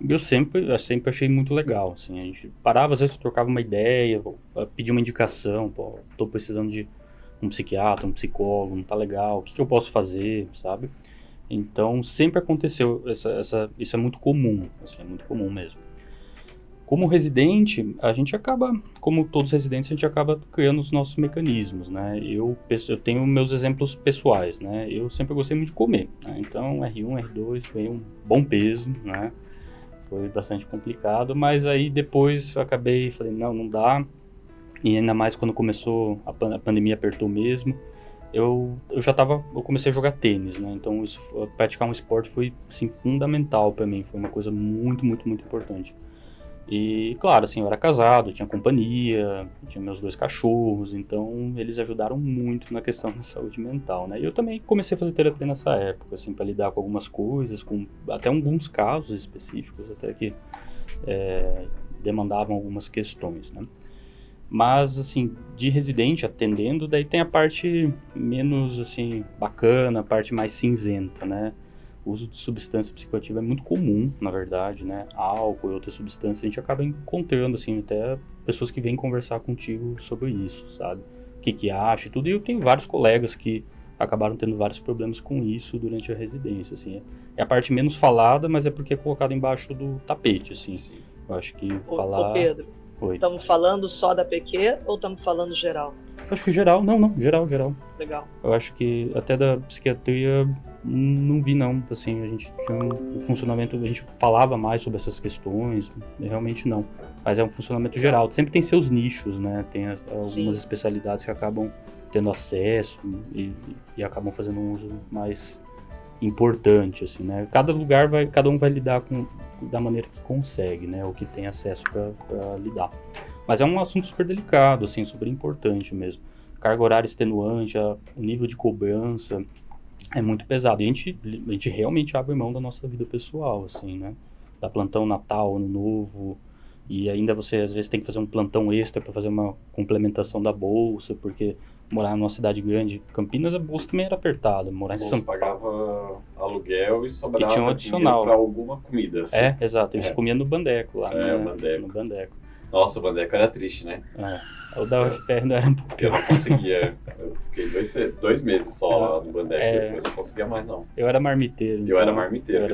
Eu sempre achei muito legal, assim, a gente parava, às vezes, trocava uma ideia, pedia uma indicação, pô, tô precisando de um psiquiatra, um psicólogo, não tá legal, o que eu posso fazer, sabe? Então, sempre aconteceu, isso é muito comum, assim, é muito comum mesmo. Como residente, a gente acaba, como todos os residentes, a gente acaba criando os nossos mecanismos, né? Eu tenho meus exemplos pessoais, né? Eu sempre gostei muito de comer, né? Então, R1, R2, ganhei um bom peso, né? Foi bastante complicado, mas aí depois eu falei, não dá, e ainda mais quando começou, a pandemia apertou mesmo. Eu comecei a jogar tênis, né? Então, praticar um esporte foi, assim, fundamental para mim. Foi uma coisa muito, muito, muito importante. E, claro, assim, eu era casado, tinha companhia, tinha meus 2 cachorros, então eles ajudaram muito na questão da saúde mental, né? E eu também comecei a fazer terapia nessa época, assim, para lidar com algumas coisas, com até alguns casos específicos, até que demandavam algumas questões, né? Mas, assim, de residente atendendo, daí tem a parte menos, assim, bacana, a parte mais cinzenta, né? O uso de substância psicoativa é muito comum, na verdade, né? Álcool e outras substâncias, a gente acaba encontrando, assim, até pessoas que vêm conversar contigo sobre isso, sabe? O que acha e tudo. E eu tenho vários colegas que acabaram tendo vários problemas com isso durante a residência, assim. É a parte menos falada, mas é porque é colocado embaixo do tapete, assim. Sim. Eu acho que Ô Pedro. Oi. Estamos falando só da PQ ou estamos falando geral? Acho que geral, geral. Legal. Eu acho que até da psiquiatria não vi não, assim, a gente tinha um funcionamento, a gente falava mais sobre essas questões, realmente não. Mas é um funcionamento geral, sempre tem seus nichos, né, tem algumas especialidades que acabam tendo acesso e acabam fazendo um uso mais importante, assim, né. Cada um vai lidar da maneira que consegue, né, ou que tem acesso para lidar. Mas é um assunto super delicado, assim, super importante mesmo. Carga horária extenuante, o nível de cobrança é muito pesado. E a gente realmente abre mão da nossa vida pessoal, assim, né? Da plantão Natal, Ano Novo, e ainda você às vezes tem que fazer um plantão extra para fazer uma complementação da bolsa, porque morar numa cidade grande, Campinas, a bolsa também era apertada. Morar em São Paulo, pagava aluguel e sobrava e tinha um adicional para alguma comida. Assim. Exato. Eles comiam no Bandeco lá, né? No Bandeco. Nossa, o Bandeco era triste, né? O da UFPR não era um pouco pior. Eu não conseguia. Eu fiquei 2 meses só no Bandeco, depois eu não conseguia mais, não. Eu era marmiteiro. Eu era marmiteiro.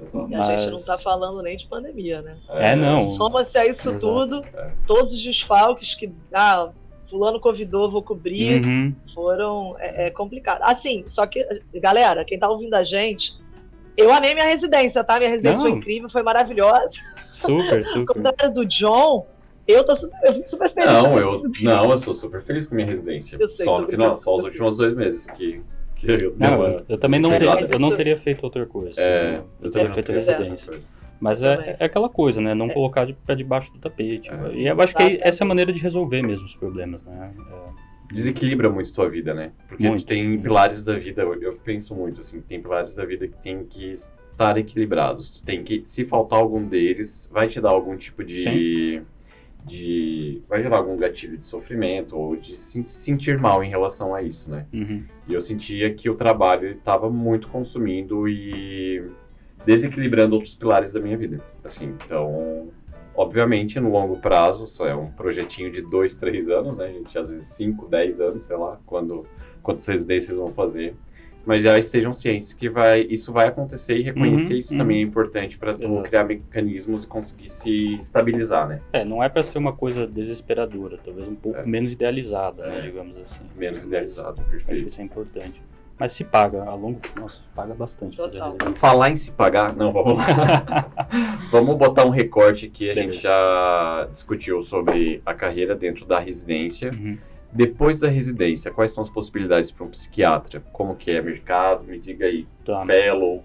Exato. E a gente não tá falando nem de pandemia, né? Não. Soma-se a isso Exato. tudo, todos os desfalques que, fulano convidou, vou cobrir, foram, complicado. Assim, só que, galera, quem tá ouvindo a gente, eu amei minha residência, tá? Minha residência foi incrível, foi maravilhosa. Super. Quando era do John, eu fico super feliz. Eu sou super feliz com a minha residência. Só no final, só os últimos 2 meses que eu também não teria feito outra coisa. Eu teria feito residência. Mas é aquela coisa, né? Não colocar de pé debaixo do tapete. E eu acho que essa é a maneira de resolver mesmo os problemas, né? Desequilibra muito a tua vida, né? Porque tu tem pilares da vida, eu penso muito assim, tem pilares da vida que tem que estar equilibrados. Tu tem que, se faltar algum deles, vai te dar algum tipo vai gerar algum gatilho de sofrimento ou de se sentir mal em relação a isso, né? E eu sentia que o trabalho estava muito consumindo e desequilibrando outros pilares da minha vida. Assim, então, obviamente, no longo prazo, só é um projetinho de 2, 3 anos, né, gente? Às vezes 5, 10 anos, sei lá, quantas residências vão fazer. Mas já estejam cientes que isso vai acontecer e reconhecer isso também é importante para tu criar mecanismos e conseguir se estabilizar, né? Não é para ser uma coisa desesperadora, talvez um pouco menos idealizada, né, digamos assim. Menos idealizado, perfeito. Acho que isso é importante. Mas se paga, a longo prazo, paga bastante. Falar em se pagar, não, vamos lá. Vamos botar um recorte que a gente já discutiu sobre a carreira dentro da residência. Depois da residência, quais são as possibilidades para um psiquiatra? Como que é mercado? Me diga aí. Fellow.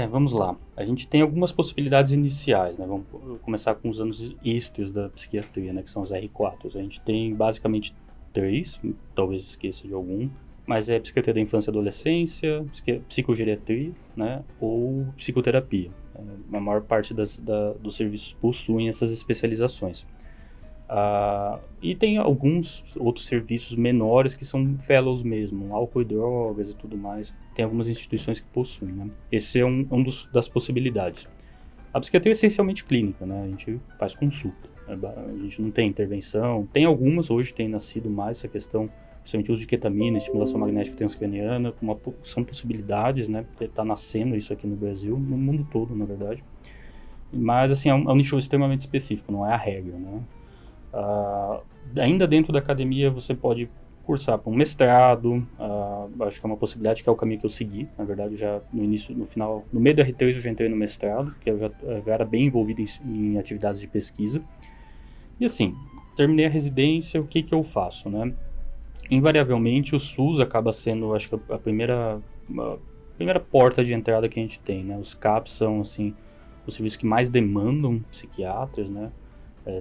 Vamos lá. A gente tem algumas possibilidades iniciais, né? Vamos começar com os anos istres da psiquiatria, né? Que são os R4. A gente tem basicamente 3, talvez esqueça de algum, mas é psiquiatria da infância e adolescência, psicogeriatria, né? Ou psicoterapia. A maior parte dos serviços possuem essas especializações. E tem alguns outros serviços menores que são fellows mesmo, álcool e drogas e tudo mais. Tem algumas instituições que possuem, né? Esse é um das possibilidades. A psiquiatria é essencialmente clínica, né? A gente faz consulta, a gente não tem intervenção. Tem algumas, hoje tem nascido mais essa questão, principalmente uso de ketamina, estimulação magnética transcraniana, são possibilidades, né? Tá nascendo isso aqui no Brasil, no mundo todo, na verdade. Mas, assim, é um nicho extremamente específico, não é a regra, né? Ainda dentro da academia você pode cursar para um mestrado, acho que é uma possibilidade, que é o caminho que eu segui, na verdade já no meio do R3 eu já entrei no mestrado, que eu já era bem envolvido em atividades de pesquisa, e assim, terminei a residência, o que eu faço, né? Invariavelmente o SUS acaba sendo, acho que a primeira porta de entrada que a gente tem, né? Os CAPs são, assim, os serviços que mais demandam psiquiatras, né?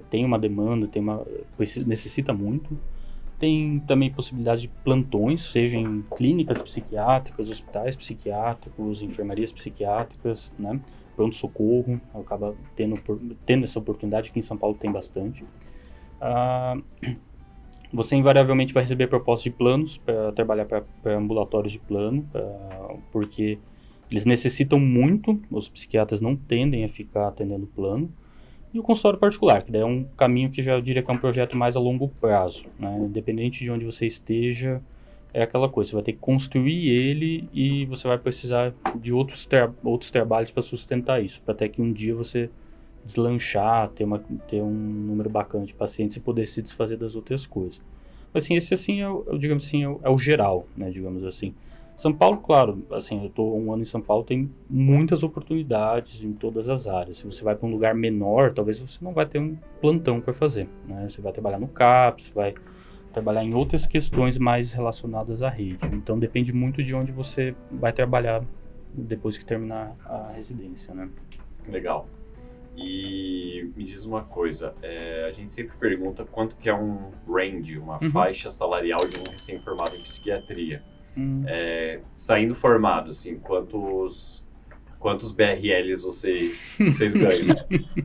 Tem uma demanda, necessita muito. Tem também possibilidade de plantões, seja em clínicas psiquiátricas, hospitais psiquiátricos, enfermarias psiquiátricas, né? Pronto-socorro, acaba tendo essa oportunidade, aqui em São Paulo tem bastante. Você invariavelmente vai receber propostas de planos para trabalhar para ambulatórios de plano, porque eles necessitam muito, os psiquiatras não tendem a ficar atendendo plano. E o consultório particular, que daí é um caminho que já eu diria que é um projeto mais a longo prazo, né? Independente de onde você esteja, é aquela coisa, você vai ter que construir ele e você vai precisar de outros trabalhos para sustentar isso, para até que um dia você deslanchar, ter um número bacana de pacientes e poder se desfazer das outras coisas. Mas assim, esse assim digamos assim, é o geral, né, digamos assim. São Paulo, claro, assim, eu estou 1 ano em São Paulo, tem muitas oportunidades em todas as áreas. Se você vai para um lugar menor, talvez você não vai ter um plantão para fazer, né? Você vai trabalhar no CAPS, vai trabalhar em outras questões mais relacionadas à rede. Então, depende muito de onde você vai trabalhar depois que terminar a residência, né? Legal. E me diz uma coisa, a gente sempre pergunta quanto que é um range, uma faixa salarial de um recém-formado em psiquiatria. Saindo formado, assim, quantos BRLs vocês ganham?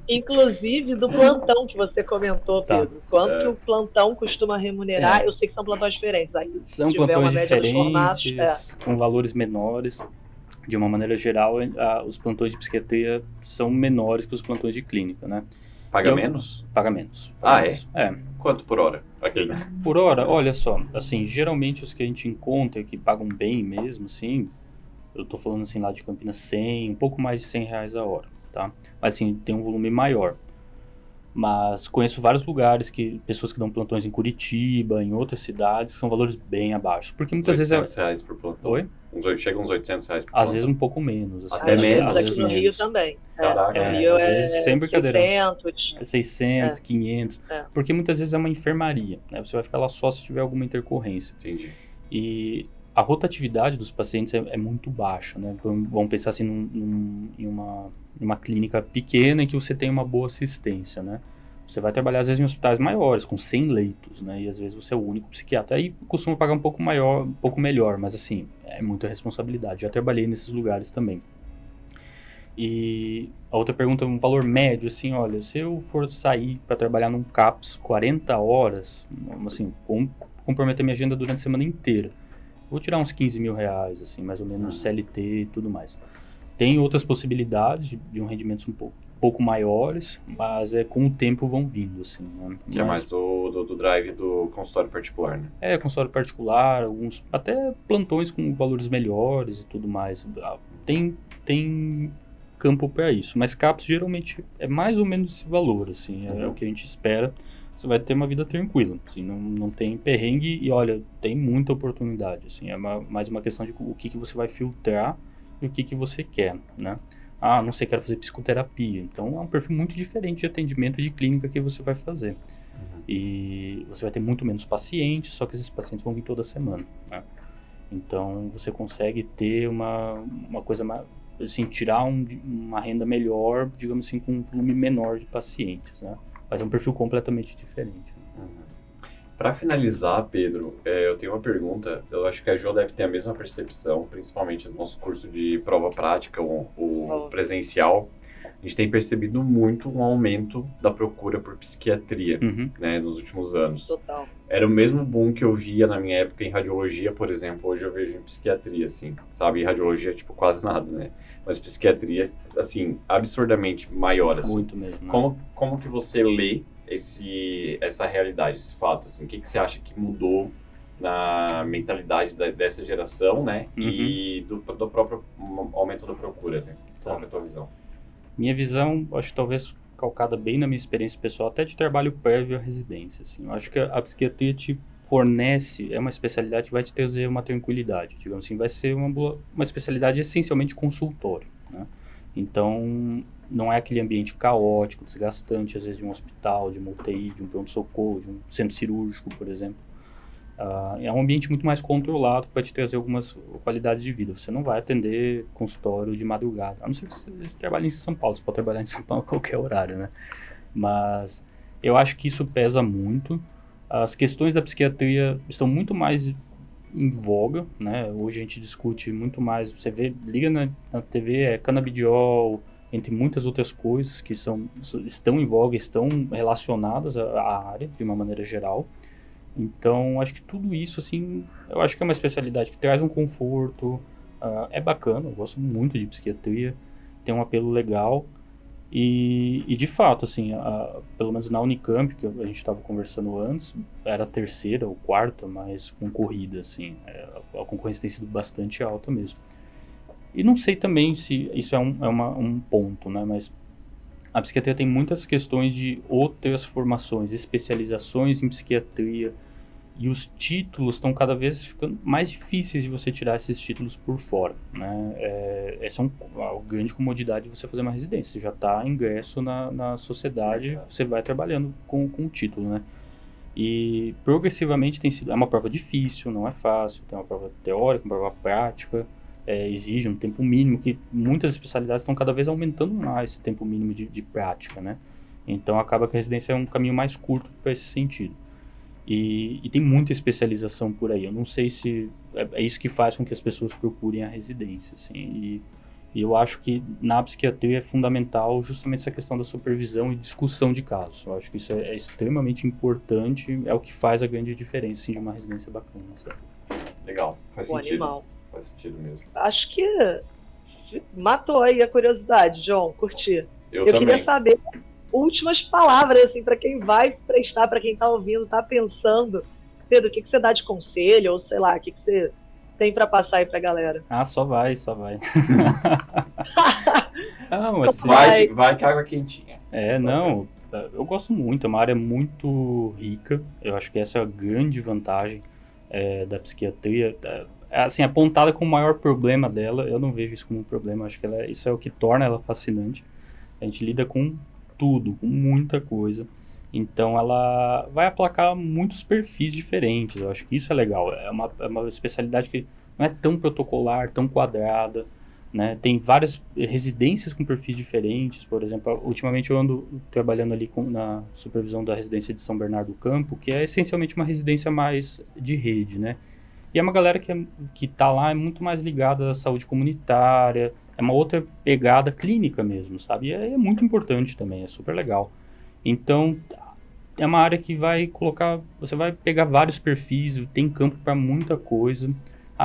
Inclusive do plantão que você comentou, Pedro. Quanto que o plantão costuma remunerar? Eu sei que são plantões diferentes. Aí, são plantões diferentes, com valores menores. De uma maneira geral, os plantões de psiquiatria são menores que os plantões de clínica, né? Paga menos? Paga menos. É? Quanto por hora? Por hora, olha só, assim, geralmente os que a gente encontra que pagam bem mesmo, assim, eu tô falando assim lá de Campinas, 100, um pouco mais de R$100 a hora, tá? Mas assim, tem um volume maior. Mas conheço vários lugares, pessoas que dão plantões em Curitiba, em outras cidades, que são valores bem abaixo. Porque muitas vezes R$800 por plantão. Oi? Chega uns R$800 por plantão. Às vezes um pouco menos. Assim, Até menos. Às vezes aqui no Rio também. Caraca. No Rio às vezes, sem brincadeira, 600. 600, 500. Porque muitas vezes é uma enfermaria, né? Você vai ficar lá só se tiver alguma intercorrência. Entendi. E a rotatividade dos pacientes é muito baixa, né? Então, vamos pensar assim em uma clínica pequena em que você tem uma boa assistência, né? Você vai trabalhar às vezes em hospitais maiores, com 100 leitos, né? E às vezes você é o único psiquiatra. Aí costuma pagar um pouco melhor, mas assim, é muita responsabilidade. Já trabalhei nesses lugares também. E a outra pergunta, um valor médio, assim, olha, se eu for sair para trabalhar num CAPS 40 horas, assim, comprometer minha agenda durante a semana inteira, vou tirar uns R$15 mil, assim, mais ou menos CLT e tudo mais. Tem outras possibilidades de um rendimento um pouco maiores, mas com o tempo vão vindo, assim, né? Que é mais do drive do consultório particular, né? Consultório particular, alguns até plantões com valores melhores e tudo mais. Tem campo para isso, mas CAPS geralmente é mais ou menos esse valor, assim, é o que a gente espera. Você vai ter uma vida tranquila, assim, não tem perrengue e, olha, tem muita oportunidade, assim, mais uma questão de o que você vai filtrar e o que você quer, né? Ah, não sei, quero fazer psicoterapia. Então, é um perfil muito diferente de atendimento e de clínica que você vai fazer. E você vai ter muito menos pacientes, só que esses pacientes vão vir toda semana, né? Então, você consegue ter uma coisa, assim, tirar uma renda melhor, digamos assim, com um volume menor de pacientes, né? Mas é um perfil completamente diferente. Para finalizar, Pedro, eu tenho uma pergunta. Eu acho que a Jo deve ter a mesma percepção, principalmente no nosso curso de prova prática, o presencial. A gente tem percebido muito um aumento da procura por psiquiatria, né, nos últimos anos. Total. Era o mesmo boom que eu via na minha época em radiologia, por exemplo. Hoje eu vejo em psiquiatria, assim, sabe? Em radiologia, tipo, quase nada, né? Mas psiquiatria, assim, absurdamente maior, assim. Muito mesmo. Né? Como que você lê essa realidade, esse fato, assim? O que você acha que mudou na mentalidade dessa geração, né? E do próprio aumento da procura, né? Qual é a tua visão? Minha visão, acho que talvez calcada bem na minha experiência pessoal, até de trabalho prévio à residência, assim. Eu acho que a psiquiatria te fornece, é uma especialidade que vai te trazer uma tranquilidade, digamos assim, vai ser uma especialidade essencialmente consultório, né? Então, não é aquele ambiente caótico, desgastante, às vezes de um hospital, de uma UTI, de um pronto-socorro, de um centro cirúrgico, por exemplo. É um ambiente muito mais controlado que vai te trazer algumas qualidades de vida. Você não vai atender consultório de madrugada, a não ser que você trabalhe em São Paulo. Você pode trabalhar em São Paulo a qualquer horário, né? Mas eu acho que isso pesa muito. As questões da psiquiatria estão muito mais em voga, né? Hoje a gente discute muito mais, você liga na TV, canabidiol, entre muitas outras coisas que estão em voga, estão relacionadas à área, de uma maneira geral. Então, acho que tudo isso, assim, eu acho que é uma especialidade que traz um conforto, é bacana, eu gosto muito de psiquiatria, tem um apelo legal, e de fato, assim, pelo menos na Unicamp, que a gente estava conversando antes, era a terceira ou quarta mais concorrida, assim, a concorrência tem sido bastante alta mesmo. E não sei também se isso é um ponto, né, mas a psiquiatria tem muitas questões de outras formações, especializações em psiquiatria, e os títulos estão cada vez ficando mais difíceis de você tirar esses títulos por fora, né? Essa é uma grande comodidade de você fazer uma residência. Você já está ingresso na sociedade, você vai trabalhando com o título, né? E progressivamente é uma prova difícil, não é fácil, tem uma prova teórica, uma prova prática, exige um tempo mínimo, que muitas especialidades estão cada vez aumentando mais esse tempo mínimo de prática, né? Então acaba que a residência é um caminho mais curto para esse sentido. E tem muita especialização por aí. Eu não sei se é isso que faz com que as pessoas procurem a residência, assim. E eu acho que na psiquiatria é fundamental justamente essa questão da supervisão e discussão de casos. Eu acho que isso é extremamente importante, é o que faz a grande diferença, assim, de uma residência bacana, sabe? Legal, faz O sentido. animal. Faz sentido mesmo. Acho que matou aí a curiosidade, João, curti. Eu queria também. saber últimas palavras, assim, para quem vai prestar, para quem tá ouvindo, tá pensando. Pedro, o que você dá de conselho? Ou sei lá, o que você tem pra passar aí pra galera? Ah, só vai. Não, assim, Vai que água quentinha. não, eu gosto muito, é uma área muito rica, eu acho que essa é a grande vantagem da psiquiatria, assim, apontada como o maior problema dela, eu não vejo isso como um problema, acho que isso é o que torna ela fascinante, a gente lida com tudo, com muita coisa, então ela vai aplacar muitos perfis diferentes, eu acho que isso é legal, é uma especialidade que não é tão protocolar, tão quadrada, né? Tem várias residências com perfis diferentes, por exemplo, ultimamente eu ando trabalhando ali na supervisão da residência de São Bernardo do Campo, que é essencialmente uma residência mais de rede, né? E é uma galera que tá lá é muito mais ligada à saúde comunitária, é uma outra pegada clínica mesmo, sabe? E é muito importante também, é super legal. Então, é uma área que você vai pegar vários perfis, tem campo para muita coisa.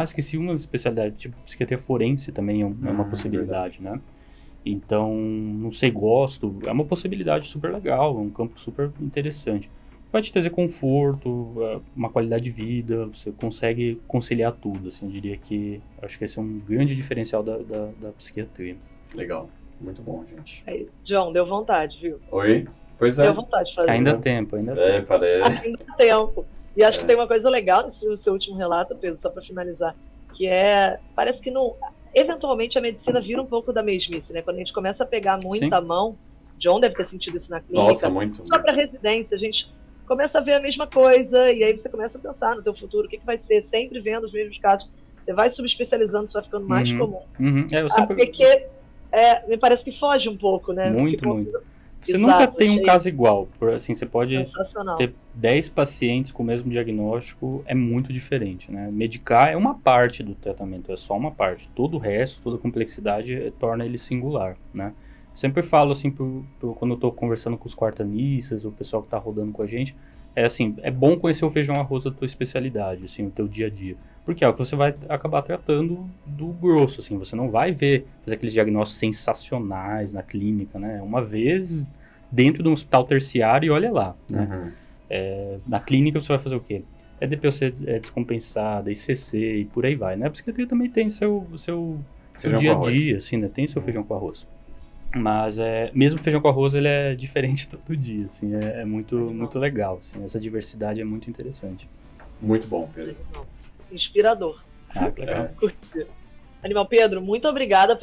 Esqueci uma especialidade, tipo, psiquiatria forense também é uma possibilidade, né? Então, não sei, gosto, é uma possibilidade super legal, é um campo super interessante. Vai te trazer conforto, uma qualidade de vida, você consegue conciliar tudo, assim, eu diria que, acho que esse é um grande diferencial da psiquiatria. Legal, muito bom, gente. Aí, John, deu vontade, viu? Oi? Pois é. Deu vontade de fazer. Ainda há tempo. Parece. Ainda há tempo. E acho que tem uma coisa legal nesse seu último relato, Pedro, só para finalizar, que parece que eventualmente a medicina vira um pouco da mesmice, né? Quando a gente começa a pegar muita mão, John deve ter sentido isso na clínica. Nossa, muito. Só para residência, a gente começa a ver a mesma coisa, e aí você começa a pensar no teu futuro, o que vai ser, sempre vendo os mesmos casos. Você vai subespecializando, isso vai ficando mais comum. Porque me parece que foge um pouco, né? Muito. Você nunca tem um caso igual, assim, você pode ter 10 pacientes com o mesmo diagnóstico, é muito diferente, né? Medicar é uma parte do tratamento, é só uma parte. Todo o resto, toda a complexidade torna ele singular, né? Sempre falo, assim, quando eu tô conversando com os quartanistas, o pessoal que tá rodando com a gente, é bom conhecer o feijão arroz da tua especialidade, assim, o teu dia a dia. Porque é o que você vai acabar tratando do grosso, assim, você não vai fazer aqueles diagnósticos sensacionais na clínica, né? Uma vez dentro de um hospital terciário e olha lá, né? Na clínica você vai fazer o quê? DPOC descompensada, ICC e por aí vai, né? A psiquiatria também tem seu dia a dia, assim, né? Tem seu feijão com arroz. Mas mesmo feijão com arroz, ele é diferente todo dia, assim, muito legal, assim, essa diversidade é muito interessante. Muito bom, Pedro. Inspirador. Que legal. Animal Pedro, muito obrigada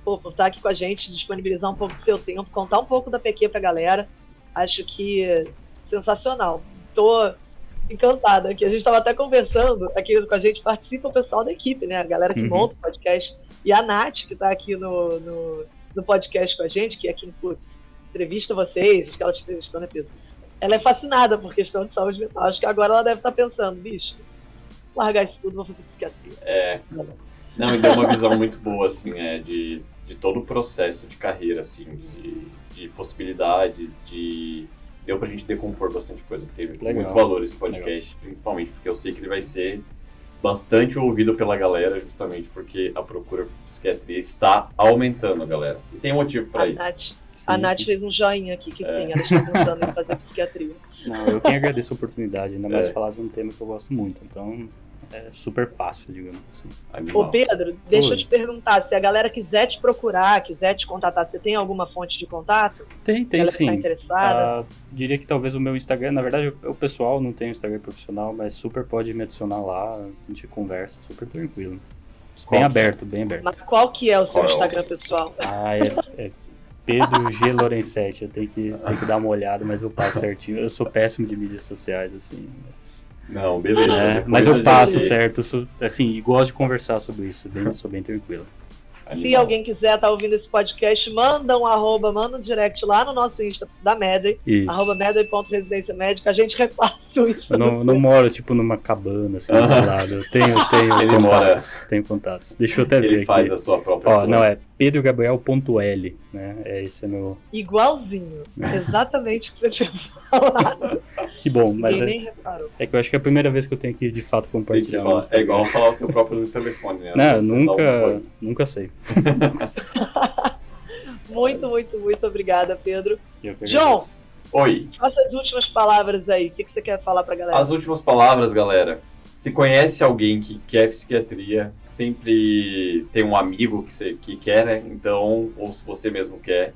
por estar aqui com a gente, disponibilizar um pouco do seu tempo, contar um pouco da PQ pra galera. Acho que sensacional. Tô encantada aqui. A gente estava até conversando aqui com a gente, participa o pessoal da equipe, né? A galera que monta o podcast. E a Nath, que está aqui no podcast com a gente, que é quem, entrevista vocês, acho que ela te entrevistou, né, Pedro? Ela é fascinada por questão de saúde mental. Acho que agora ela deve estar pensando, bicho, largar isso tudo, vou fazer psiquiatria. Não, e deu uma visão muito boa, assim, de todo o processo de carreira, assim, de possibilidades, deu pra gente decompor bastante coisa. Teve muito valor esse podcast, principalmente porque eu sei que ele vai ser bastante ouvido pela galera, justamente porque a procura por psiquiatria está aumentando, galera. E tem motivo pra isso. A Nath fez um joinha aqui, que sim, ela está pensando em fazer psiquiatria. Não, eu quem agradeço a oportunidade, ainda mais falar de um tema que eu gosto muito, então é super fácil, digamos assim. Ô Pedro, deixa eu te perguntar, se a galera quiser te procurar, quiser te contatar, você tem alguma fonte de contato? Tem sim. Tá interessada? Diria que talvez o meu Instagram, na verdade o pessoal não tem Instagram profissional, mas super pode me adicionar lá, a gente conversa, super tranquilo. Bem aberto. Mas qual que é o seu Instagram pessoal? É Pedro G. Lorenzetti, eu tenho que dar uma olhada, mas eu passo certinho. Eu sou péssimo de mídias sociais, assim. Não, beleza. Mas eu passo certo, assim, e gosto de conversar sobre isso, sou bem tranquilo. Se alguém quiser estar ouvindo esse podcast, manda um direct lá no nosso Insta da Medway, @medway.residência médica, a gente repassa o Insta. Eu não moro, tipo, numa cabana, assim, isolado. Eu tenho contatos. Tenho contatos. Deixa eu até ver aqui. Ele faz a sua própria não, é pedrogabriel.l, né? Esse é meu... Igualzinho. Exatamente o que você tinha falado. Que bom, mas nem reparou. É que eu acho que é a primeira vez que eu tenho que, de fato, compartilhar. É igual falar o teu próprio telefone, né? Não, nunca sei. Muito obrigada, Pedro. John, oi. Faça as últimas palavras aí. O que você quer falar pra galera? As últimas palavras, galera. se conhece alguém que quer psiquiatria, sempre tem um amigo que quer, né? Então, ou se você mesmo quer,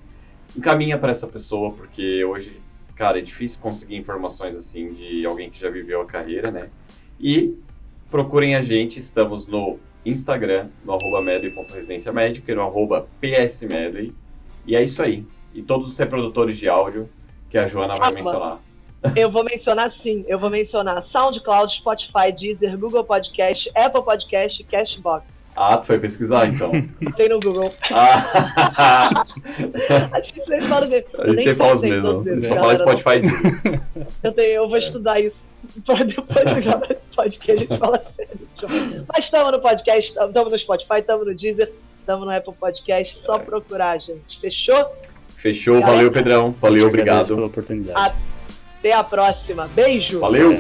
encaminha para essa pessoa, porque hoje, cara, é difícil conseguir informações assim de alguém que já viveu a carreira, né? E procurem a gente, estamos no Instagram, no @medley.residênciamédica e no @psmedley. E é isso aí. E todos os reprodutores de áudio que a Joana vai mencionar. Eu vou mencionar sim, eu vou mencionar SoundCloud, Spotify, Deezer, Google Podcast, Apple Podcast, Cashbox. Ah, tu foi pesquisar então? Tem no Google. Ah. A gente sempre fala mesmo. A gente sempre fala os mesmos. Só fala Spotify. Eu vou estudar isso para depois de gravar esse podcast. A gente fala sério. Mas estamos no podcast, estamos no Spotify, estamos no Deezer, estamos no Apple Podcast. Só procurar, gente. Fechou? Fechou. Valeu, Pedrão. Valeu, obrigado pela oportunidade. Até a próxima. Beijo. Valeu.